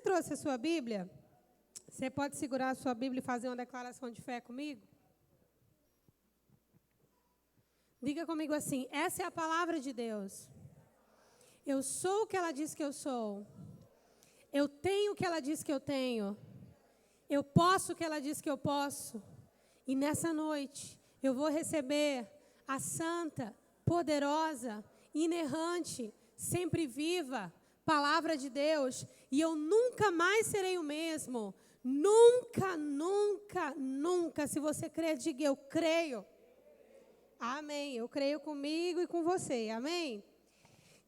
trouxe a sua Bíblia? Você pode segurar a sua Bíblia e fazer uma declaração de fé comigo? Diga comigo assim: essa é a palavra de Deus. Eu sou o que ela diz que eu sou. Eu tenho o que ela diz que eu tenho. Eu posso o que ela diz que eu posso. E nessa noite, eu vou receber a santa, poderosa, inerrante, sempre viva palavra de Deus. E eu nunca mais serei o mesmo. Nunca, nunca, nunca. Se você crê, diga: eu creio. Amém. Eu creio comigo e com você. Amém?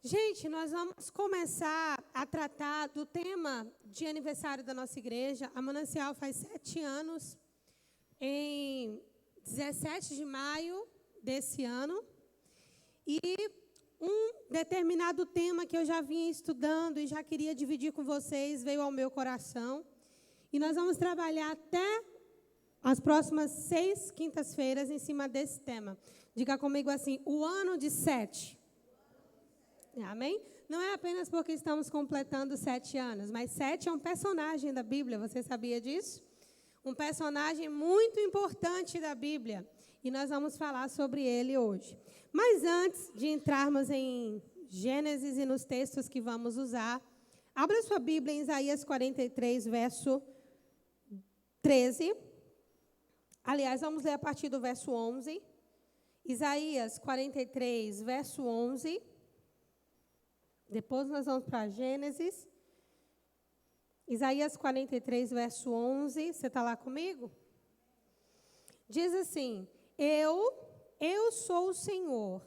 Gente, nós vamos começar a tratar do tema de aniversário da nossa igreja. A Manancial faz 7 anos, em 17 de maio desse ano. E um determinado tema que eu já vinha estudando e já queria dividir com vocês veio ao meu coração. E nós vamos trabalhar até as próximas 6 quintas-feiras em cima desse tema. Diga comigo assim: o ano de 7. Amém? Não é apenas porque estamos completando 7 anos, mas 7 é um personagem da Bíblia, você sabia disso? Um personagem muito importante da Bíblia, e nós vamos falar sobre ele hoje. Mas antes de entrarmos em Gênesis e nos textos que vamos usar, abra sua Bíblia em Isaías 43, verso 13. Aliás, vamos ler a partir do verso 11. Isaías 43, verso 11. Depois nós vamos para Gênesis. Isaías 43, verso 11. Você está lá comigo? Diz assim: Eu sou o Senhor,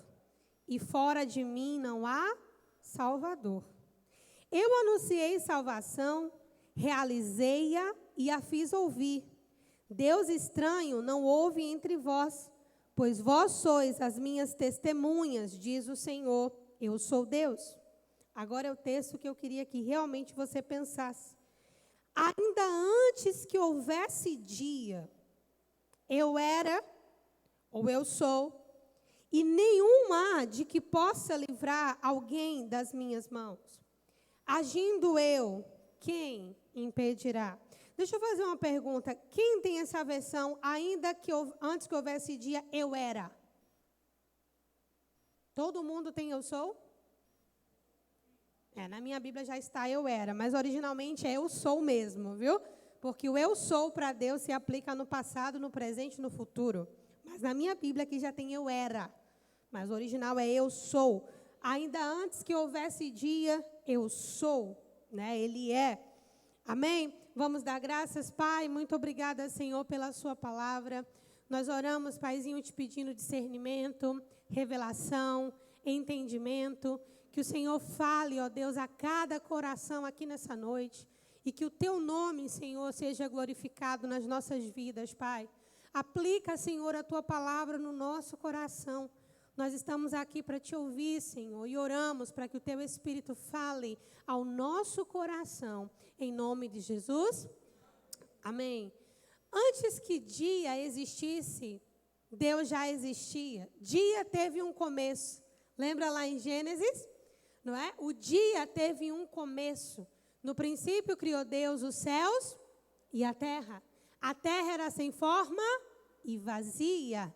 e fora de mim não há Salvador. Eu anunciei salvação, realizei-a e a fiz ouvir. Deus estranho não houve entre vós, pois vós sois as minhas testemunhas, diz o Senhor. Eu sou Deus. Agora é o texto que eu queria que realmente você pensasse. Ainda antes que houvesse dia, eu era, ou eu sou, e nenhum há de que possa livrar alguém das minhas mãos. Agindo eu, quem impedirá? Deixa eu fazer uma pergunta. Quem tem essa versão, ainda que antes que houvesse dia, eu era? Todo mundo tem eu sou? Na minha Bíblia já está eu era, mas originalmente é eu sou mesmo, viu? Porque o eu sou para Deus se aplica no passado, no presente e no futuro. Mas na minha Bíblia aqui já tem eu era, mas o original é eu sou. Ainda antes que houvesse dia, eu sou, né? Ele é. Amém? Vamos dar graças, Pai. Muito obrigada, Senhor, pela sua palavra. Nós oramos, Paizinho, te pedindo discernimento, revelação, entendimento. Que o Senhor fale, ó Deus, a cada coração aqui nessa noite. E que o teu nome, Senhor, seja glorificado nas nossas vidas, Pai. Aplica, Senhor, a tua palavra no nosso coração. Nós estamos aqui para te ouvir, Senhor, e oramos para que o teu Espírito fale ao nosso coração. Em nome de Jesus. Amém. Antes que dia existisse, Deus já existia. Dia teve um começo. Lembra lá em Gênesis? Não é? O dia teve um começo. No princípio criou Deus os céus e a terra. A terra era sem forma e vazia.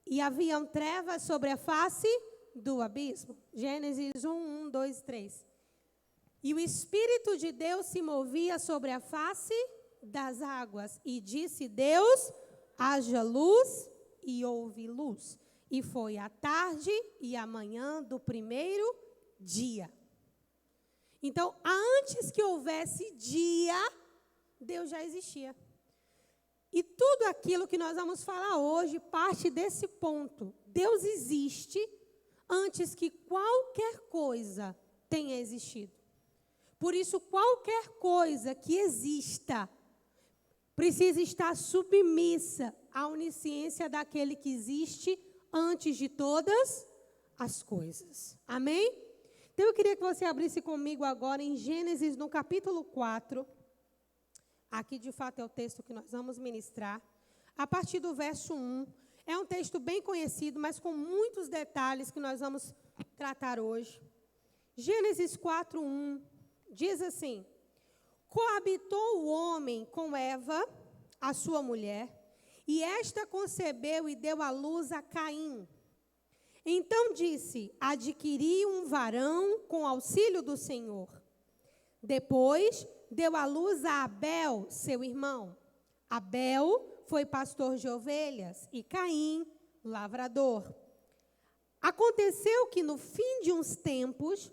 E haviam trevas sobre a face do abismo. Gênesis 1, 2, 3. E o Espírito de Deus se movia sobre a face das águas. E disse Deus: haja luz, e houve luz. E foi a tarde e a manhã do primeiro dia. Então, antes que houvesse dia, Deus já existia. E tudo aquilo que nós vamos falar hoje parte desse ponto. Deus existe antes que qualquer coisa tenha existido. Por isso, qualquer coisa que exista precisa estar submissa à onisciência daquele que existe antes de todas as coisas. Amém? Então, eu queria que você abrisse comigo agora em Gênesis, no capítulo 4. Aqui, de fato, é o texto que nós vamos ministrar. A partir do verso 1. É um texto bem conhecido, mas com muitos detalhes que nós vamos tratar hoje. Gênesis 4, 1. Diz assim: Coabitou o homem com Eva, a sua mulher, e esta concebeu e deu à luz a Caim. Então disse: adquiri um varão com auxílio do Senhor. Depois deu à luz a Abel, seu irmão. Abel foi pastor de ovelhas e Caim, lavrador. Aconteceu que no fim de uns tempos,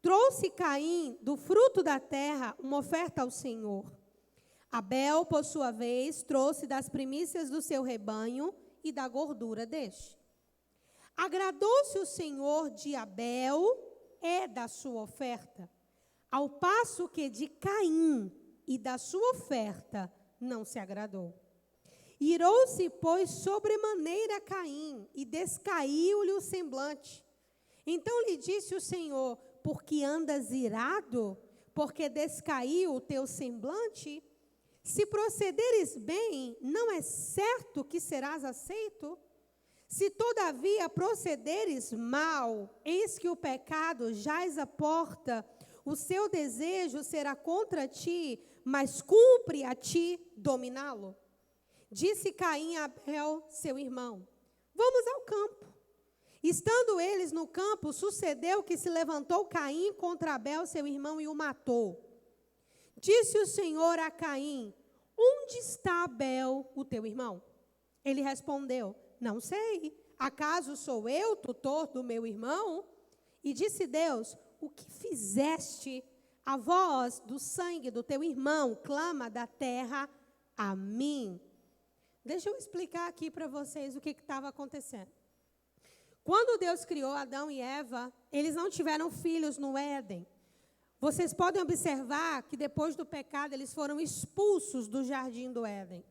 trouxe Caim do fruto da terra uma oferta ao Senhor. Abel, por sua vez, trouxe das primícias do seu rebanho e da gordura deste. Agradou-se o Senhor de Abel e da sua oferta, ao passo que de Caim e da sua oferta não se agradou. Irou-se, pois, sobremaneira Caim, e descaiu-lhe o semblante. Então lhe disse o Senhor: porque andas irado? Porque descaiu o teu semblante? Se procederes bem, não é certo que serás aceito? Se todavia procederes mal, eis que o pecado jaz à porta, o seu desejo será contra ti, mas cumpre a ti dominá-lo. Disse Caim a Abel, seu irmão: vamos ao campo. Estando eles no campo, sucedeu que se levantou Caim contra Abel, seu irmão, e o matou. Disse o Senhor a Caim: onde está Abel, o teu irmão? Ele respondeu: não sei. Acaso sou eu tutor do meu irmão? E disse Deus: o que fizeste? A voz do sangue do teu irmão clama da terra a mim. Deixa eu explicar aqui para vocês o que estava acontecendo. Quando Deus criou Adão e Eva, eles não tiveram filhos no Éden. Vocês podem observar que depois do pecado eles foram expulsos do jardim do Éden.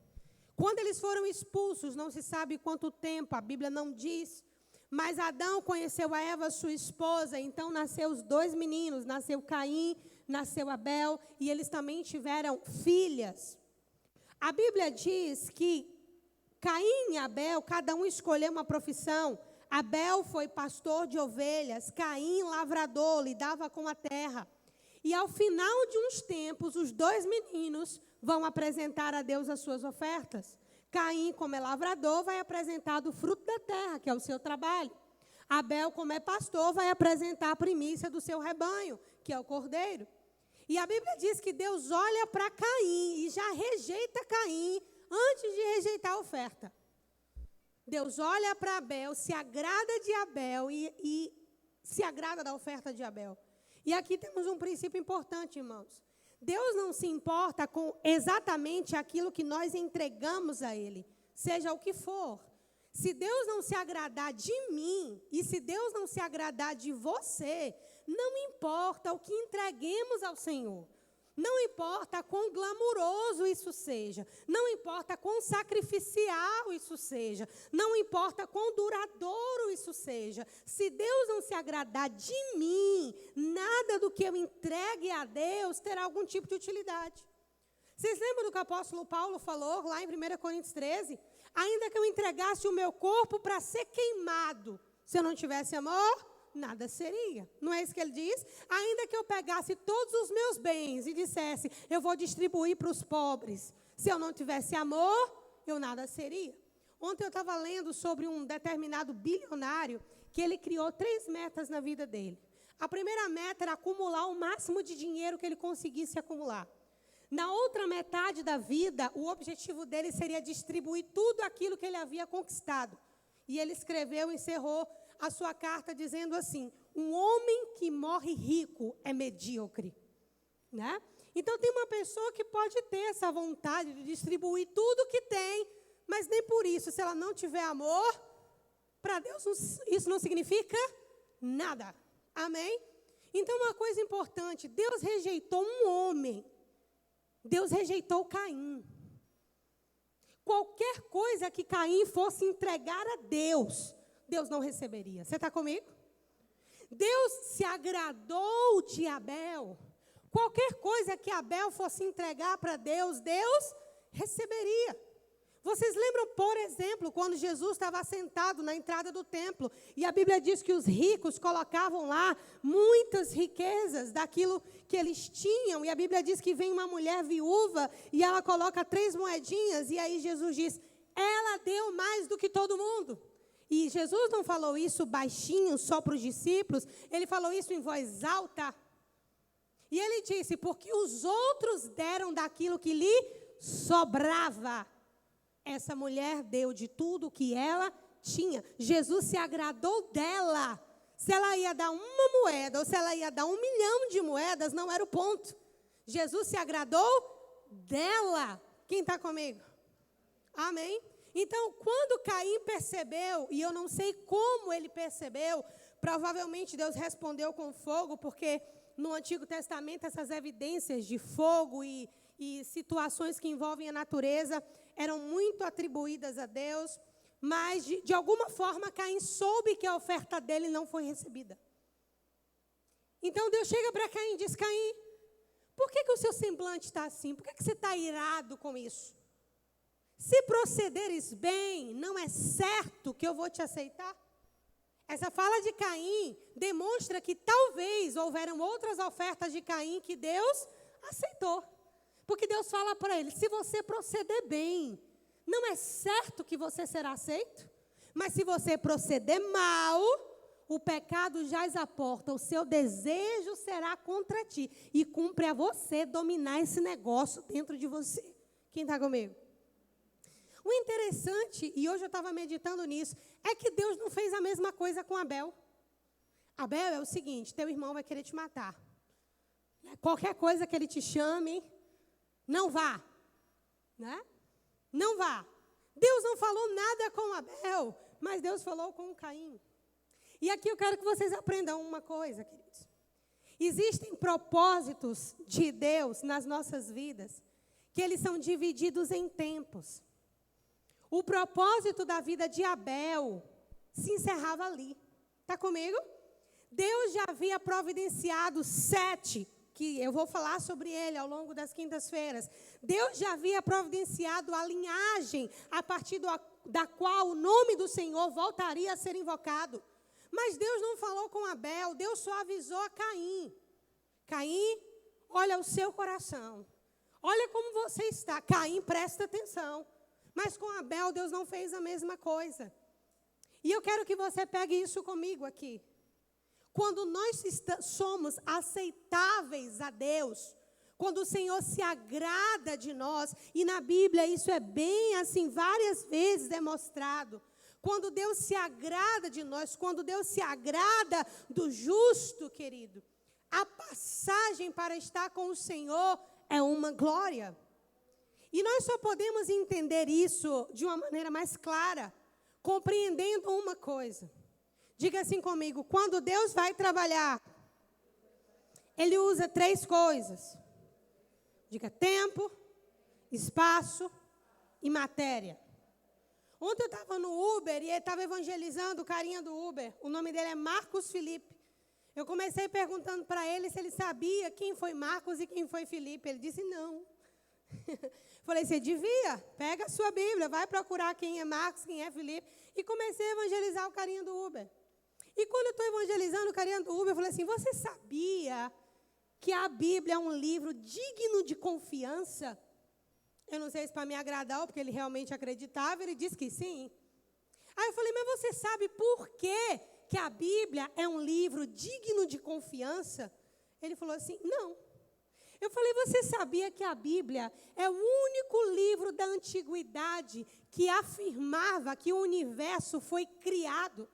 Quando eles foram expulsos, não se sabe quanto tempo, a Bíblia não diz, mas Adão conheceu a Eva, sua esposa, então nasceu os dois meninos, nasceu Caim, nasceu Abel, e eles também tiveram filhas. A Bíblia diz que Caim e Abel, cada um escolheu uma profissão. Abel foi pastor de ovelhas, Caim lavrador, lidava com a terra. E ao final de uns tempos, os dois meninos vão apresentar a Deus as suas ofertas. Caim, como é lavrador, vai apresentar do fruto da terra, que é o seu trabalho. Abel, como é pastor, vai apresentar a primícia do seu rebanho, que é o cordeiro. E a Bíblia diz que Deus olha para Caim e já rejeita Caim antes de rejeitar a oferta. Deus olha para Abel, se agrada de Abel e se agrada da oferta de Abel. E aqui temos um princípio importante, irmãos. Deus não se importa com exatamente aquilo que nós entregamos a Ele, seja o que for. Se Deus não se agradar de mim e se Deus não se agradar de você, não importa o que entreguemos ao Senhor. Não importa quão glamuroso isso seja, não importa quão sacrificial isso seja, não importa quão duradouro isso seja. Se Deus não se agradar de mim, nada do que eu entregue a Deus terá algum tipo de utilidade. Vocês lembram do que o apóstolo Paulo falou lá em 1 Coríntios 13? Ainda que eu entregasse o meu corpo para ser queimado, se eu não tivesse amor, nada seria. Não é isso que ele diz? Ainda que eu pegasse todos os meus bens e dissesse, eu vou distribuir para os pobres. Se eu não tivesse amor, eu nada seria. Ontem eu estava lendo sobre um determinado bilionário que ele criou 3 metas na vida dele. A primeira meta era acumular o máximo de dinheiro que ele conseguisse acumular. Na outra metade da vida, o objetivo dele seria distribuir tudo aquilo que ele havia conquistado. E ele escreveu, encerrou a sua carta dizendo assim: um homem que morre rico é medíocre, né? Então tem uma pessoa que pode ter essa vontade de distribuir tudo que tem, mas nem por isso, se ela não tiver amor, para Deus isso não significa nada. Amém? Então uma coisa importante, Deus rejeitou um homem, Deus rejeitou Caim. Qualquer coisa que Caim fosse entregar a Deus, Deus não receberia. Você está comigo? Deus se agradou de Abel. Qualquer coisa que Abel fosse entregar para Deus, Deus receberia. Vocês lembram, por exemplo, quando Jesus estava sentado na entrada do templo, e a Bíblia diz que os ricos colocavam lá muitas riquezas daquilo que eles tinham, e a Bíblia diz que vem uma mulher viúva, e ela coloca 3 moedinhas, e aí Jesus diz, ela deu mais do que todo mundo. E Jesus não falou isso baixinho só para os discípulos, ele falou isso em voz alta. E ele disse, porque os outros deram daquilo que lhe sobrava. Essa mulher deu de tudo que ela tinha. Jesus se agradou dela. Se ela ia dar uma moeda ou se ela ia dar 1 milhão de moedas, não era o ponto. Jesus se agradou dela. Quem está comigo? Amém? Então, quando Caim percebeu, e eu não sei como ele percebeu, provavelmente Deus respondeu com fogo, porque no Antigo Testamento essas evidências de fogo e situações que envolvem a natureza eram muito atribuídas a Deus, mas de alguma forma Caim soube que a oferta dele não foi recebida. Então Deus chega para Caim e diz, Caim, por que o seu semblante está assim? Por que você está irado com isso? Se procederes bem, não é certo que eu vou te aceitar? Essa fala de Caim demonstra que talvez houveram outras ofertas de Caim que Deus aceitou. Porque Deus fala para ele, se você proceder bem, não é certo que você será aceito? Mas se você proceder mal, o pecado jaz à porta, o seu desejo será contra ti. E cumpre a você dominar esse negócio dentro de você. Quem está comigo? O interessante, e hoje eu estava meditando nisso, é que Deus não fez a mesma coisa com Abel. Abel é o seguinte, teu irmão vai querer te matar. Qualquer coisa que ele te chame, não vá, né? Não vá. Deus não falou nada com Abel, mas Deus falou com Caim. E aqui eu quero que vocês aprendam uma coisa, queridos. Existem propósitos de Deus nas nossas vidas, que eles são divididos em tempos. O propósito da vida de Abel se encerrava ali. Está comigo? Deus já havia providenciado 7, que eu vou falar sobre ele ao longo das quintas-feiras. Deus já havia providenciado a linhagem a partir da qual o nome do Senhor voltaria a ser invocado. Mas Deus não falou com Abel, Deus só avisou a Caim. Caim, olha o seu coração. Olha como você está. Caim, presta atenção. Mas com Abel, Deus não fez a mesma coisa. E eu quero que você pegue isso comigo aqui. Quando nós somos aceitáveis a Deus, quando o Senhor se agrada de nós, e na Bíblia isso é bem assim, várias vezes demonstrado. Quando Deus se agrada de nós, quando Deus se agrada do justo, querido, a passagem para estar com o Senhor é uma glória. E nós só podemos entender isso de uma maneira mais clara, compreendendo uma coisa. Diga assim comigo, quando Deus vai trabalhar, Ele usa 3 coisas. Diga tempo, espaço e matéria. Ontem eu estava no Uber e ele estava evangelizando o carinha do Uber. O nome dele é Marcos Felipe. Eu comecei perguntando para ele se ele sabia quem foi Marcos e quem foi Felipe. Ele disse não. Falei, você devia, pega a sua Bíblia, vai procurar quem é Marcos, quem é Felipe. E comecei a evangelizar o carinha do Uber. E quando eu estou evangelizando o carinha do Uber, eu falei assim, você sabia que a Bíblia é um livro digno de confiança? Eu não sei se para me agradar ou porque ele realmente acreditava, ele disse que sim. Aí eu falei, mas você sabe por que a Bíblia é um livro digno de confiança? Ele falou assim, não. Eu falei, você sabia que a Bíblia é o único livro da antiguidade que afirmava que o universo foi criado?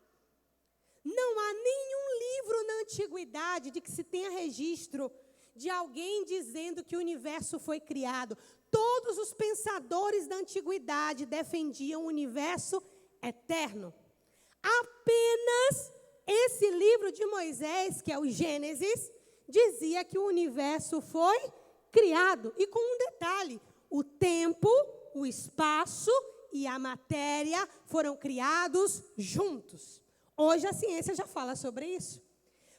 Não há nenhum livro na antiguidade de que se tenha registro de alguém dizendo que o universo foi criado. Todos os pensadores da antiguidade defendiam o universo eterno. Apenas esse livro de Moisés, que é o Gênesis, dizia que o universo foi criado. E com um detalhe, o tempo, o espaço e a matéria foram criados juntos. Hoje a ciência já fala sobre isso.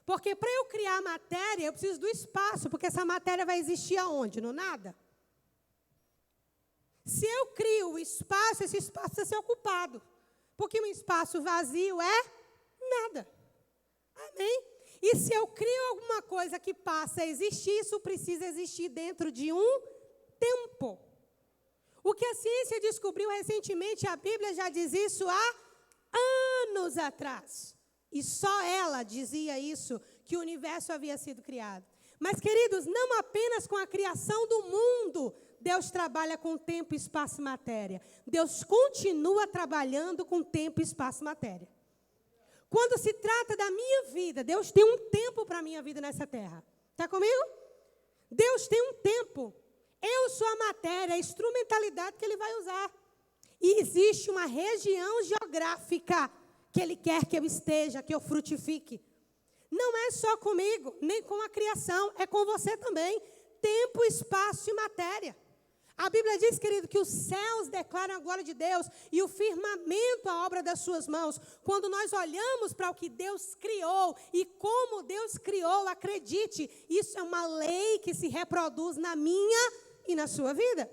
Porque para eu criar a matéria, eu preciso do espaço, porque essa matéria vai existir aonde? No nada. Se eu crio o espaço, esse espaço precisa ser ocupado. Porque um espaço vazio é nada. Amém? E se eu crio alguma coisa que passa a existir, isso precisa existir dentro de um tempo. O que a ciência descobriu recentemente, a Bíblia já diz isso há anos atrás. E só ela dizia isso, que o universo havia sido criado. Mas, queridos, não apenas com a criação do mundo, Deus trabalha com tempo, espaço e matéria. Deus continua trabalhando com tempo, espaço e matéria. Quando se trata da minha vida, Deus tem um tempo para a minha vida nessa terra. Está comigo? Deus tem um tempo. Eu sou a matéria, a instrumentalidade que Ele vai usar. E existe uma região geográfica que Ele quer que eu esteja, que eu frutifique. Não é só comigo, nem com a criação, é com você também. Tempo, espaço e matéria. A Bíblia diz, querido, que os céus declaram a glória de Deus e o firmamento a obra das suas mãos. Quando nós olhamos para o que Deus criou e como Deus criou, acredite, isso é uma lei que se reproduz na minha e na sua vida.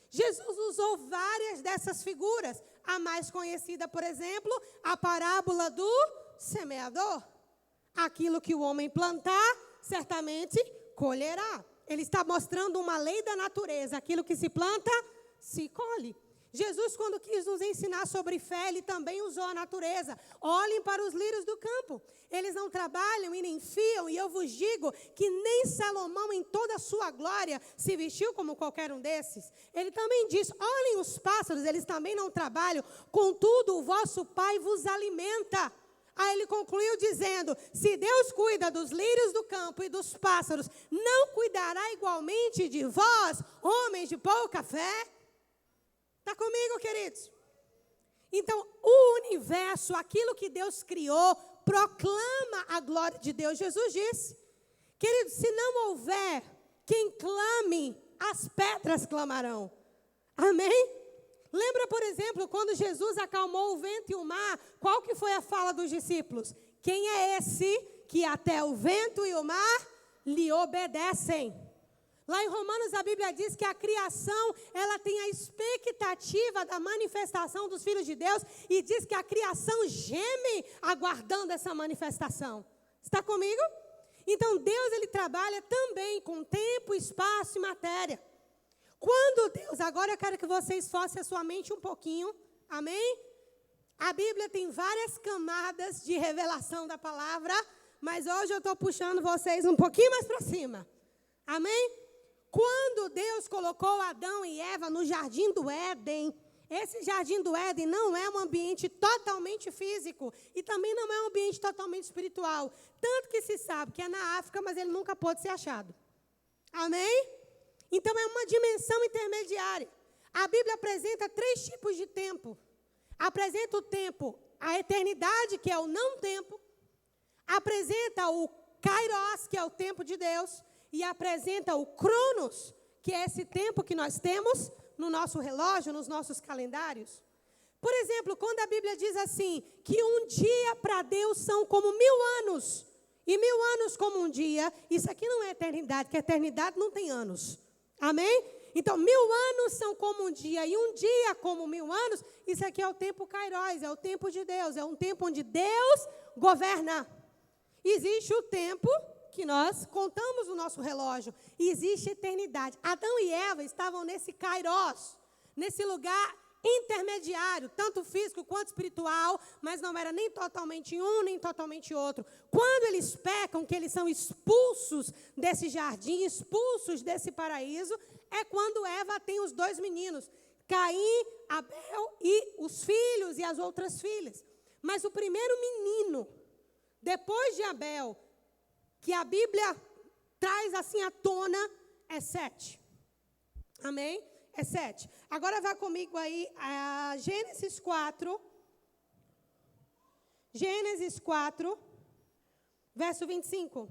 Jesus usou várias dessas figuras. A mais conhecida, por exemplo, a parábola do semeador. Aquilo que o homem plantar, certamente colherá. Ele está mostrando uma lei da natureza. Aquilo que se planta, se colhe. Jesus, quando quis nos ensinar sobre fé, Ele também usou a natureza. Olhem para os lírios do campo. Eles não trabalham e nem fiam, e eu vos digo que nem Salomão, em toda a sua glória, se vestiu como qualquer um desses. Ele também diz, olhem os pássaros, eles também não trabalham, contudo o vosso Pai vos alimenta. Aí ele concluiu dizendo, se Deus cuida dos lírios do campo e dos pássaros, não cuidará igualmente de vós, homens de pouca fé? Está comigo, queridos? Então, o universo, aquilo que Deus criou, proclama a glória de Deus. Jesus disse, queridos, se não houver quem clame, as pedras clamarão. Amém? Lembra, por exemplo, quando Jesus acalmou o vento e o mar, qual que foi a fala dos discípulos? Quem é esse que até o vento e o mar lhe obedecem? Lá em Romanos a Bíblia diz que a criação, ela tem a expectativa da manifestação dos filhos de Deus e diz que a criação geme aguardando essa manifestação. Está comigo? Então Deus, Ele trabalha também com tempo, espaço e matéria. Quando Deus, agora eu quero que você esforce a sua mente um pouquinho, amém? A Bíblia tem várias camadas de revelação da palavra, mas hoje eu estou puxando vocês um pouquinho mais para cima, amém? Quando Deus colocou Adão e Eva no jardim do Éden, esse jardim do Éden não é um ambiente totalmente físico e também não é um ambiente totalmente espiritual, tanto que se sabe que é na África, mas ele nunca pôde ser achado, amém? Então, é uma dimensão intermediária. A Bíblia apresenta 3 tipos de tempo. Apresenta o tempo, a eternidade, que é o não tempo. Apresenta o kairos, que é o tempo de Deus. E apresenta o cronos, que é esse tempo que nós temos no nosso relógio, nos nossos calendários. Por exemplo, quando a Bíblia diz assim, que um dia para Deus são como 1000 anos. E 1000 anos como um dia, isso aqui não é eternidade, porque a eternidade não tem anos. Amém? Então, 1000 anos são como um dia, e um dia como 1000 anos, isso aqui é o tempo kairos, é o tempo de Deus, é um tempo onde Deus governa. Existe o tempo que nós contamos no nosso relógio, e existe eternidade. Adão e Eva estavam nesse kairos, nesse lugar intermediário, tanto físico quanto espiritual, mas não era nem totalmente um, nem totalmente outro. Quando eles pecam, que eles são expulsos desse jardim, expulsos desse paraíso, é quando Eva tem os 2 meninos, Caim, Abel e os filhos e as outras filhas. Mas o primeiro menino, depois de Abel, que a Bíblia traz assim à tona, é Sete. Amém? É 7. Agora vá comigo aí a Gênesis 4. Gênesis 4, verso 25.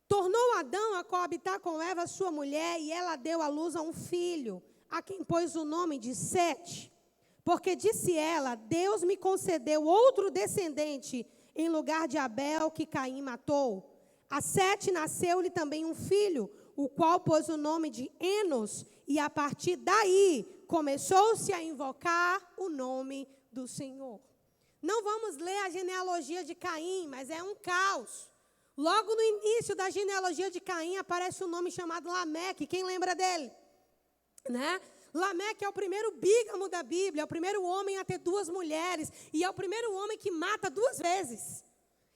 Tornou Adão a coabitar com Eva, sua mulher, e ela deu à luz a um filho, a quem pôs o nome de Sete. Porque disse ela, Deus me concedeu outro descendente, em lugar de Abel, que Caim matou. A Sete nasceu-lhe também um filho, o qual pôs o nome de Enos, e a partir daí começou-se a invocar o nome do Senhor. Não vamos ler a genealogia de Caim, mas é um caos. Logo no início da genealogia de Caim aparece um nome chamado Lameque. Quem lembra dele? Né? Lameque é o primeiro bígamo da Bíblia, é o primeiro homem a ter 2 mulheres, e é o primeiro homem que mata 2 vezes.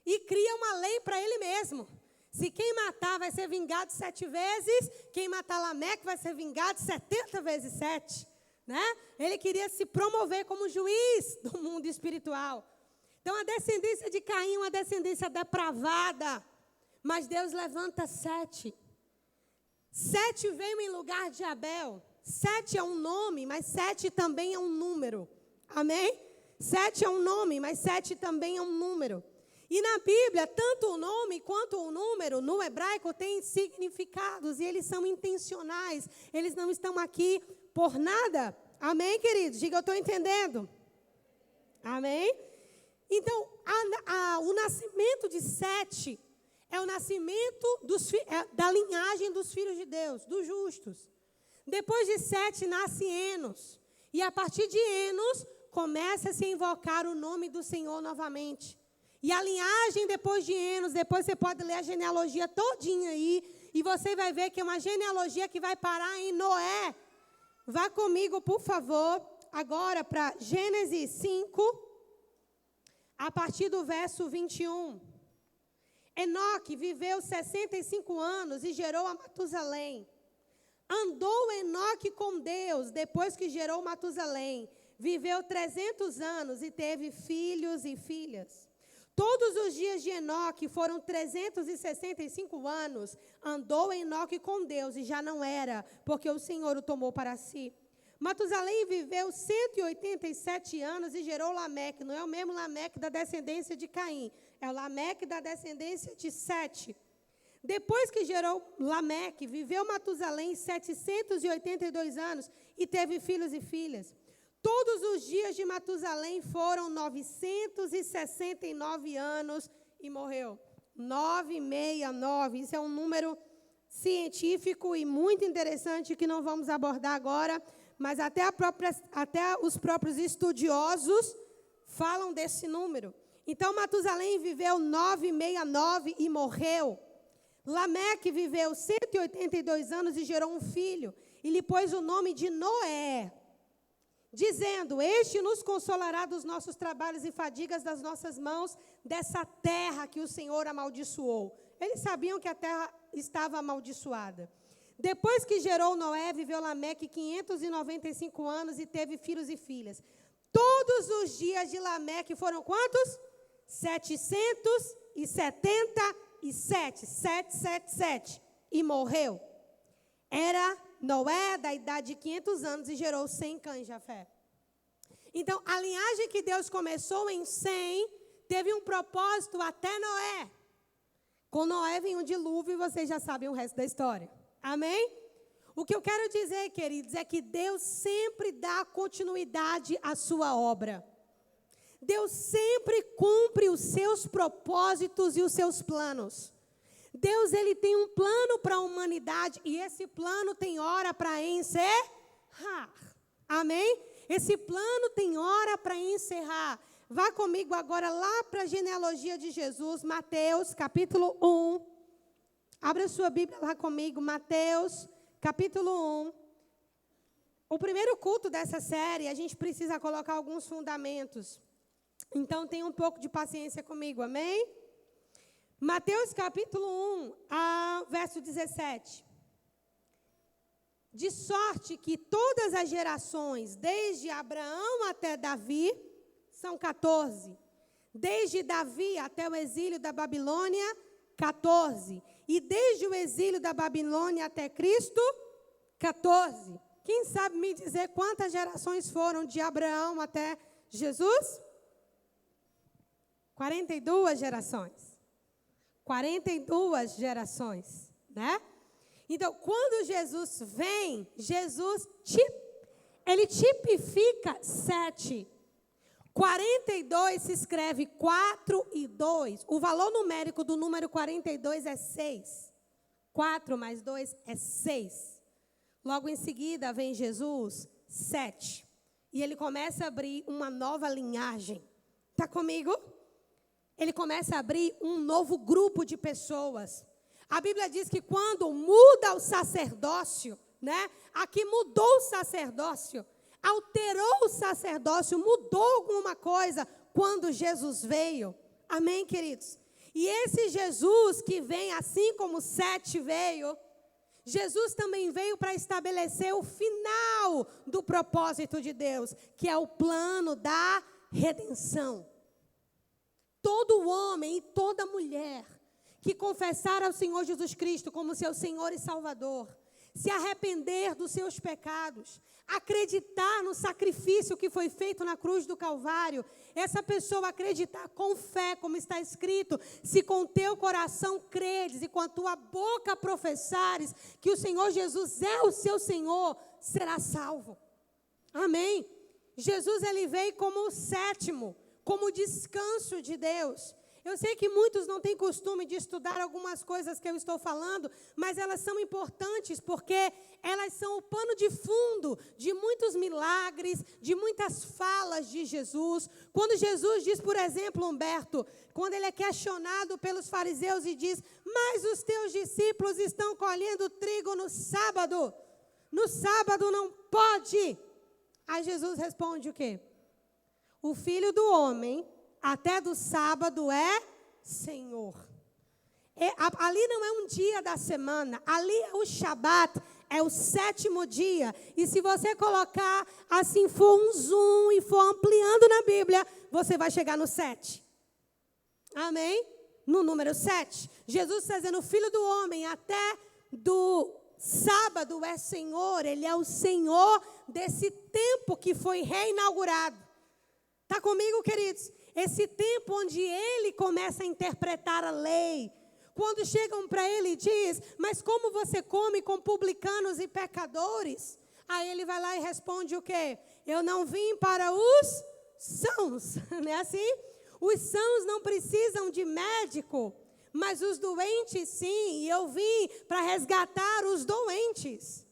E cria uma lei para ele mesmo. Se quem matar vai ser vingado 7 vezes, quem matar Lameque vai ser vingado 70 vezes 7. Né? Ele queria se promover como juiz do mundo espiritual. Então, a descendência de Caim é uma descendência depravada. Mas Deus levanta 7. 7 veio em lugar de Abel. 7 é um nome, mas 7 também é um número. Amém? 7 é um nome, mas 7 também é um número. E na Bíblia, tanto o nome quanto o número, no hebraico, têm significados. E eles são intencionais. Eles não estão aqui por nada. Amém, queridos? Diga, eu estou entendendo. Amém? Então, o nascimento de 7 é o nascimento da linhagem dos filhos de Deus, dos justos. Depois de 7 nasce Enos. E a partir de Enos, começa a se invocar o nome do Senhor novamente. E a linhagem depois de Enos, depois você pode ler a genealogia todinha aí, e você vai ver que é uma genealogia que vai parar em Noé. Vá comigo, por favor, agora para Gênesis 5, a partir do verso 21. Enoque viveu 65 anos e gerou a Matusalém. Andou Enoque com Deus depois que gerou Matusalém. Viveu 300 anos e teve filhos e filhas. Todos os dias de Enoque foram 365 anos. Andou Enoque com Deus e já não era, porque o Senhor o tomou para si. Matusalém viveu 187 anos e gerou Lameque. Não é o mesmo Lameque da descendência de Caim. É o Lameque da descendência de Sete. Depois que gerou Lameque, viveu Matusalém 782 anos e teve filhos e filhas. Todos os dias de Matusalém foram 969 anos e morreu. 969. Isso é um número científico e muito interessante que não vamos abordar agora, mas até os próprios estudiosos falam desse número. Então, Matusalém viveu 969 e morreu. Lameque viveu 182 anos e gerou um filho, e lhe pôs o nome de Noé, dizendo: este nos consolará dos nossos trabalhos e fadigas das nossas mãos, dessa terra que o Senhor amaldiçoou. Eles sabiam que a terra estava amaldiçoada. Depois que gerou Noé, viveu Lameque 595 anos e teve filhos e filhas. Todos os dias de Lameque foram quantos? 777. 777. E morreu. Era Noé da idade de 500 anos e gerou 100 cães de Jafé. Então, a linhagem que Deus começou em 100 teve um propósito até Noé. Com Noé vem um dilúvio e vocês já sabem o resto da história. Amém? O que eu quero dizer, queridos, é que Deus sempre dá continuidade à sua obra. Deus sempre cumpre os seus propósitos e os seus planos. Deus, ele tem um plano para a humanidade e esse plano tem hora para encerrar. Amém? Esse plano tem hora para encerrar. Vá comigo agora lá para a genealogia de Jesus, Mateus, capítulo 1. Abra sua Bíblia lá comigo, Mateus, capítulo 1. O primeiro culto dessa série, a gente precisa colocar alguns fundamentos. Então, tenha um pouco de paciência comigo, amém? Mateus, capítulo 1, verso 17. De sorte que todas as gerações, desde Abraão até Davi, são 14. Desde Davi até o exílio da Babilônia, 14. E desde o exílio da Babilônia até Cristo, 14. Quem sabe me dizer quantas gerações foram de Abraão até Jesus? 42 gerações. 42 gerações, né? Então, quando Jesus vem, ele tipifica 7. 42 se escreve 4 e 2. O valor numérico do número 42 é 6. 4 mais 2 é 6. Logo em seguida vem Jesus, 7. E ele começa a abrir uma nova linhagem. Está comigo? Ele começa a abrir um novo grupo de pessoas. A Bíblia diz que quando muda o sacerdócio, né? Aqui mudou o sacerdócio, alterou o sacerdócio, mudou alguma coisa quando Jesus veio. Amém, queridos? E esse Jesus que vem, assim como 7 veio, Jesus também veio para estabelecer o final do propósito de Deus, que é o plano da redenção. Todo homem e toda mulher que confessar ao Senhor Jesus Cristo como seu Senhor e Salvador, se arrepender dos seus pecados, acreditar no sacrifício que foi feito na cruz do Calvário, essa pessoa acreditar com fé, como está escrito, se com teu coração creres e com a tua boca professares que o Senhor Jesus é o seu Senhor, será salvo. Amém? Jesus, ele veio como o 7º, como descanso de Deus. Eu sei que muitos não têm costume de estudar algumas coisas que eu estou falando, mas elas são importantes porque elas são o pano de fundo de muitos milagres, de muitas falas de Jesus. Quando Jesus diz, por exemplo, Humberto, quando ele é questionado pelos fariseus e diz, mas os teus discípulos estão colhendo trigo no sábado não pode. Aí Jesus responde o quê? O Filho do Homem, até do sábado é Senhor. Ali não é um dia da semana, ali é o Shabat, é o 7º dia. E se você colocar assim, for um zoom e for ampliando na Bíblia, você vai chegar no 7. Amém? No número 7. Jesus está dizendo, o Filho do Homem, até do sábado é Senhor. Ele é o Senhor desse tempo que foi reinaugurado. Está comigo, queridos? Esse tempo onde ele começa a interpretar a lei. Quando chegam para ele e diz, mas como você come com publicanos e pecadores? Aí ele vai lá e responde o quê? Eu não vim para os sãos. Não é assim? Os sãos não precisam de médico, mas os doentes sim. E eu vim para resgatar os doentes.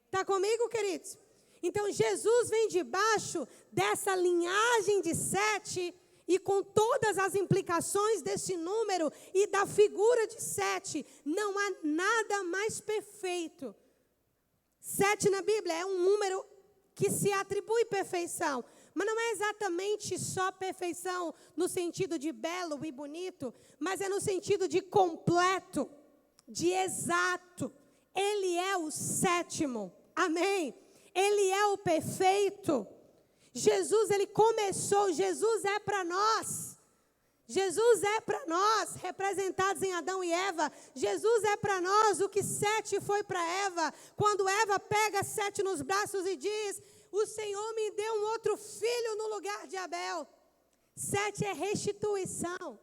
Está comigo, queridos? Então, Jesus vem debaixo dessa linhagem de 7 e com todas as implicações desse número e da figura de 7. Não há nada mais perfeito. 7 na Bíblia é um número que se atribui perfeição. Mas não é exatamente só perfeição no sentido de belo e bonito, mas é no sentido de completo, de exato. Ele é o 7º. Amém? Ele é o perfeito. Jesus, ele começou, Jesus é para nós. Jesus é para nós, representados em Adão e Eva. Jesus é para nós o que 7 foi para Eva. Quando Eva pega 7 nos braços e diz, o Senhor me deu um outro filho no lugar de Abel. 7 é restituição.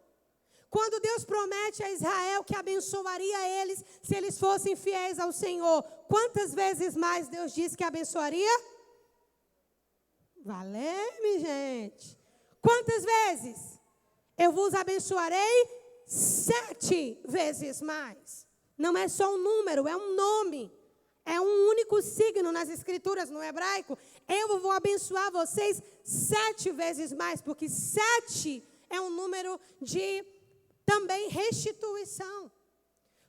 Quando Deus promete a Israel que abençoaria eles se eles fossem fiéis ao Senhor, quantas vezes mais Deus disse que abençoaria? Valeu-me, gente. Quantas vezes? Eu vos abençoarei 7 vezes mais. Não é só um número, é um nome. É um único signo nas Escrituras, no hebraico. Eu vou abençoar vocês 7 vezes mais, porque 7 é um número de também restituição.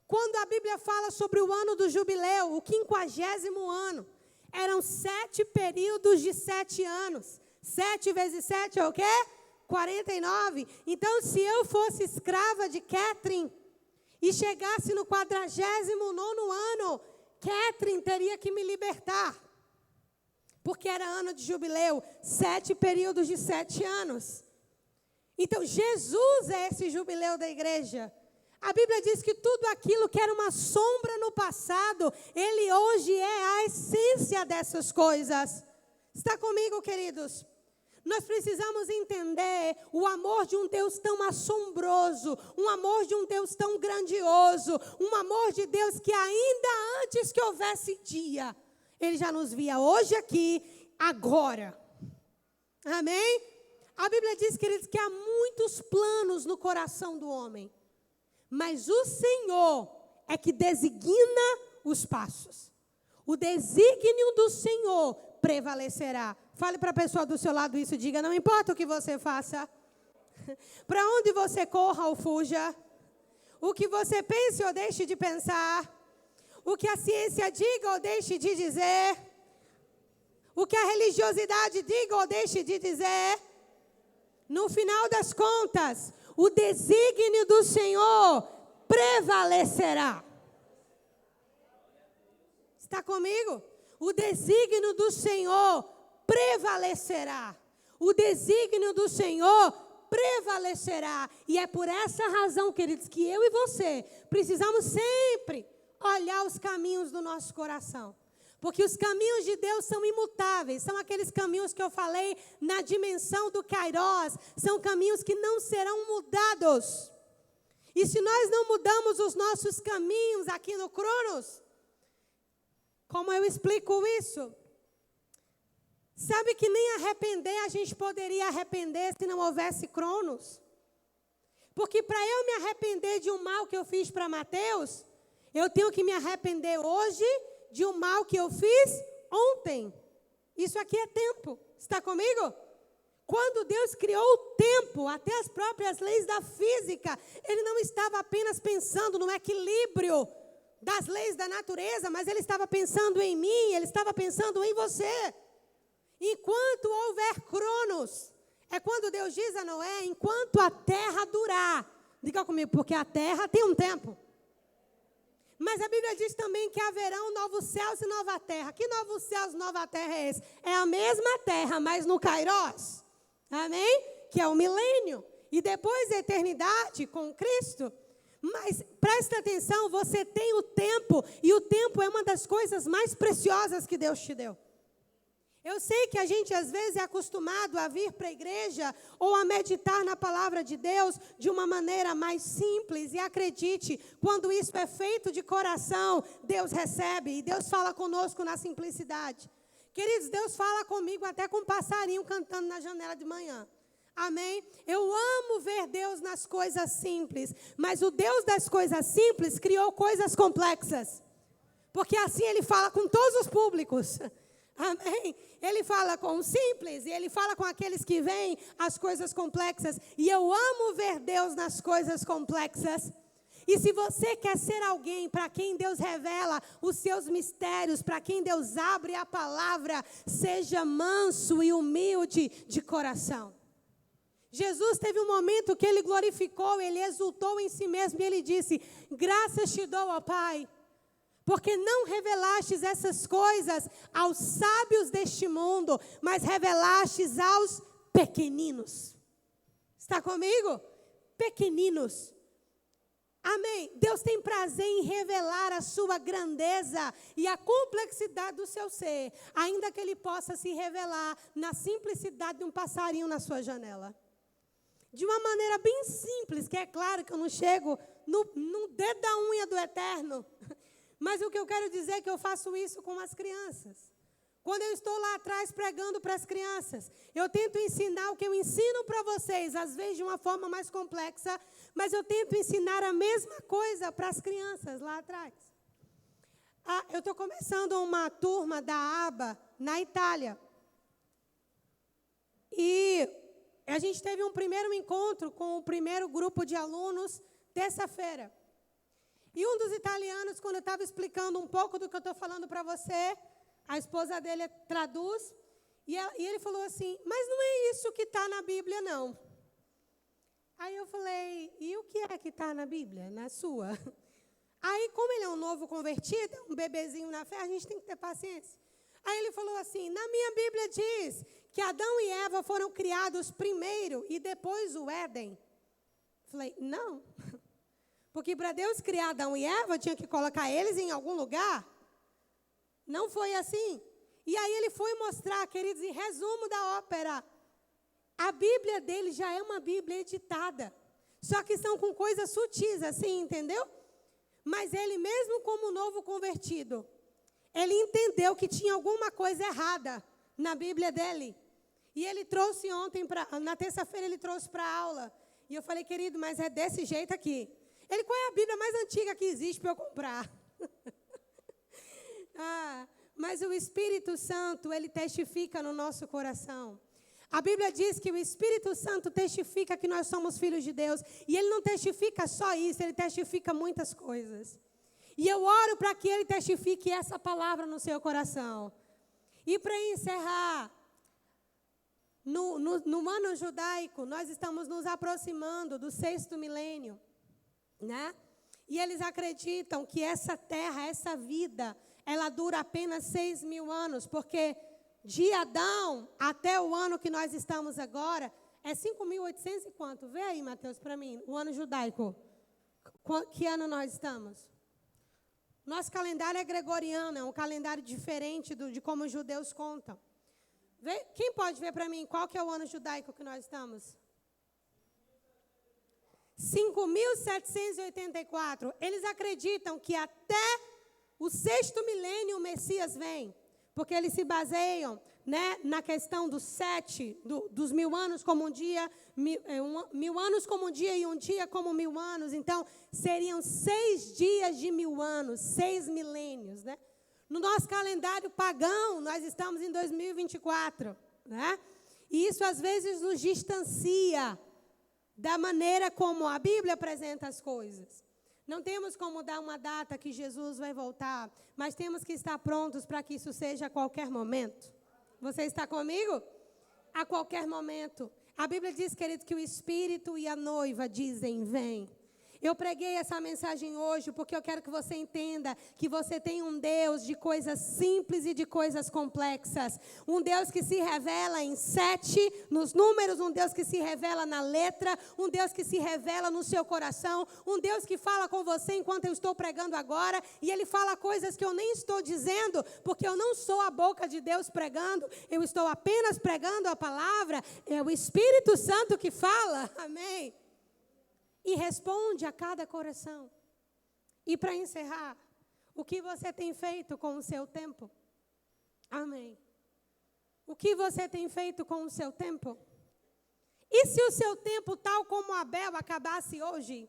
Quando a Bíblia fala sobre o ano do jubileu, o 50º ano, eram 7 períodos de 7 anos. 7 vezes 7 é o quê? 49. Então, se eu fosse escrava de Catherine e chegasse no 49º ano, Catherine teria que me libertar. Porque era ano de jubileu, 7 períodos de 7 anos. Então, Jesus é esse jubileu da igreja. A Bíblia diz que tudo aquilo que era uma sombra no passado, ele hoje é a essência dessas coisas. Está comigo, queridos? Nós precisamos entender o amor de um Deus tão assombroso, um amor de um Deus tão grandioso, um amor de Deus que ainda antes que houvesse dia, ele já nos via hoje aqui, agora. Amém? A Bíblia diz, queridos, que há muitos planos no coração do homem. Mas o Senhor é que designa os passos. O desígnio do Senhor prevalecerá. Fale para a pessoa do seu lado isso, diga, não importa o que você faça. Para onde você corra ou fuja. O que você pense ou deixe de pensar. O que a ciência diga ou deixe de dizer. O que a religiosidade diga ou deixe de dizer. No final das contas, o desígnio do Senhor prevalecerá. Está comigo? O desígnio do Senhor prevalecerá. O desígnio do Senhor prevalecerá. E é por essa razão, queridos, que eu e você precisamos sempre olhar os caminhos do nosso coração. Porque os caminhos de Deus são imutáveis, são aqueles caminhos que eu falei na dimensão do Kairos, são caminhos que não serão mudados. E se nós não mudamos os nossos caminhos aqui no Cronos, como eu explico isso? Sabe que nem arrepender a gente poderia arrepender se não houvesse Cronos? Porque para eu me arrepender de um mal que eu fiz para Mateus, eu tenho que me arrepender hoje de um mal que eu fiz ontem. Isso aqui é tempo. Está comigo? Quando Deus criou o tempo, até as próprias leis da física, Ele não estava apenas pensando no equilíbrio das leis da natureza, mas Ele estava pensando em mim, Ele estava pensando em você. Enquanto houver Cronos, é quando Deus diz a Noé, enquanto a terra durar. Diga comigo, porque a terra tem um tempo. Mas a Bíblia diz também que haverão novos céus e nova terra. Que novos céus e nova terra é esse? É a mesma terra, mas no Kairos. Amém? Que é o milênio. E depois a eternidade com Cristo. Mas presta atenção, você tem o tempo. E o tempo é uma das coisas mais preciosas que Deus te deu. Eu sei que a gente às vezes é acostumado a vir para a igreja ou a meditar na palavra de Deus de uma maneira mais simples. E acredite, quando isso é feito de coração, Deus recebe e Deus fala conosco na simplicidade. Queridos, Deus fala comigo até com um passarinho cantando na janela de manhã. Amém? Eu amo ver Deus nas coisas simples, mas o Deus das coisas simples criou coisas complexas. Porque assim Ele fala com todos os públicos. Amém? Ele fala com os simples e Ele fala com aqueles que veem as coisas complexas. E eu amo ver Deus nas coisas complexas. E se você quer ser alguém para quem Deus revela os seus mistérios, para quem Deus abre a palavra, seja manso e humilde de coração. Jesus teve um momento que Ele glorificou, Ele exultou em si mesmo e Ele disse, graças te dou, ó Pai, porque não revelastes essas coisas aos sábios deste mundo, mas revelastes aos pequeninos. Está comigo? Pequeninos. Amém. Deus tem prazer em revelar a sua grandeza e a complexidade do seu ser, ainda que Ele possa se revelar na simplicidade de um passarinho na sua janela. De uma maneira bem simples, que é claro que eu não chego no dedo da unha do Eterno. Mas o que eu quero dizer é que eu faço isso com as crianças. Quando eu estou lá atrás pregando para as crianças, eu tento ensinar o que eu ensino para vocês, às vezes de uma forma mais complexa, mas eu tento ensinar a mesma coisa para as crianças lá atrás. Eu estou começando uma turma da ABA na Itália. E a gente teve um primeiro encontro com o primeiro grupo de alunos terça-feira. E um dos italianos, quando eu estava explicando um pouco do que eu estou falando para você, a esposa dele traduz, e ele falou assim, mas não é isso que está na Bíblia, não. Aí eu falei, e o que é que está na Bíblia, na sua? Aí, como ele é um novo convertido, um bebezinho na fé, a gente tem que ter paciência. Aí ele falou assim, na minha Bíblia diz que Adão e Eva foram criados primeiro e depois o Éden. Eu falei, não. Porque para Deus criar Adão e Eva, tinha que colocar eles em algum lugar. Não foi assim. E aí ele foi mostrar, queridos, em resumo da ópera, a Bíblia dele já é uma Bíblia editada. Só que são com coisas sutis, assim, entendeu? Mas ele mesmo como novo convertido, ele entendeu que tinha alguma coisa errada na Bíblia dele. E ele trouxe ontem, na terça-feira ele trouxe para a aula. E eu falei, querido, mas é desse jeito aqui. Ele, qual é a Bíblia mais antiga que existe para eu comprar? Mas o Espírito Santo, ele testifica no nosso coração. A Bíblia diz que o Espírito Santo testifica que nós somos filhos de Deus. E ele não testifica só isso, ele testifica muitas coisas. E eu oro para que ele testifique essa palavra no seu coração. E para encerrar, no ano judaico, nós estamos nos aproximando do 6º milênio, né? E eles acreditam que essa terra, essa vida, ela dura apenas 6.000 anos, porque de Adão até o ano que nós estamos agora, é 5.800 e quanto? Vê aí, Mateus, para mim, o ano judaico. Que ano nós estamos? Nosso calendário é gregoriano, é um calendário diferente de como os judeus contam. Quem pode ver para mim qual que é o ano judaico que nós estamos? 5.784. Eles acreditam que até o 6º milênio o Messias vem, porque eles se baseiam, né, na questão dos 7, dos 1000 anos como um dia, 1000 anos como um dia e um dia como 1000 anos. Então, seriam 6 dias de 1000 anos, 6 milênios, né? No nosso calendário pagão, nós estamos em 2024, né? E isso, às vezes, nos distancia da maneira como a Bíblia apresenta as coisas. Não temos como dar uma data que Jesus vai voltar, mas temos que estar prontos para que isso seja a qualquer momento. Você está comigo? A qualquer momento. A Bíblia diz, querido, que o Espírito e a noiva dizem, vem. Eu preguei essa mensagem hoje porque eu quero que você entenda que você tem um Deus de coisas simples e de coisas complexas. Um Deus que se revela em 7, nos números, um Deus que se revela na letra, um Deus que se revela no seu coração, um Deus que fala com você enquanto eu estou pregando agora, e Ele fala coisas que eu nem estou dizendo, porque eu não sou a boca de Deus pregando, eu estou apenas pregando a palavra, é o Espírito Santo que fala, amém? E responde a cada coração. E para encerrar, o que você tem feito com o seu tempo? Amém. O que você tem feito com o seu tempo? E se o seu tempo, tal como Abel, acabasse hoje?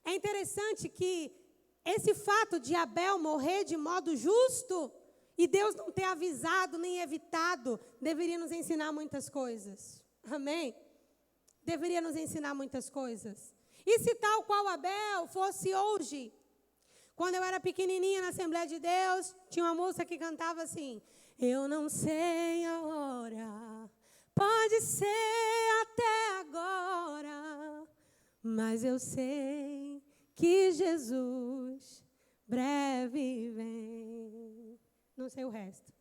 É interessante que esse fato de Abel morrer de modo justo e Deus não ter avisado nem evitado, deveria nos ensinar muitas coisas. Amém? Deveria nos ensinar muitas coisas. E se tal qual Abel fosse hoje? Quando eu era pequenininha na Assembleia de Deus, tinha uma moça que cantava assim, eu não sei a hora, pode ser até agora, mas eu sei que Jesus breve vem. Não sei o resto.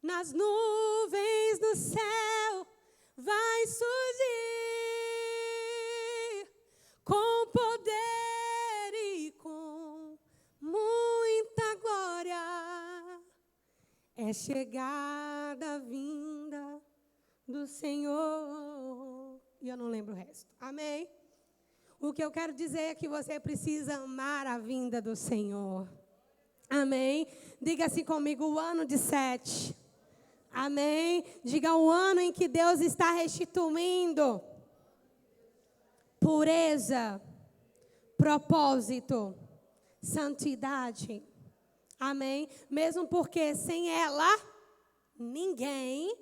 Nas nuvens do céu vai surgir com poder e com muita glória. É chegada a vinda do Senhor. E eu não lembro o resto. Amém? O que eu quero dizer é que você precisa amar a vinda do Senhor. Amém? Diga assim comigo, o ano de 7. Amém? Diga o ano em que Deus está restituindo pureza, propósito, santidade. Amém? Mesmo porque sem ela, ninguém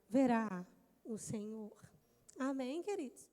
verá o Senhor. Amém, queridos?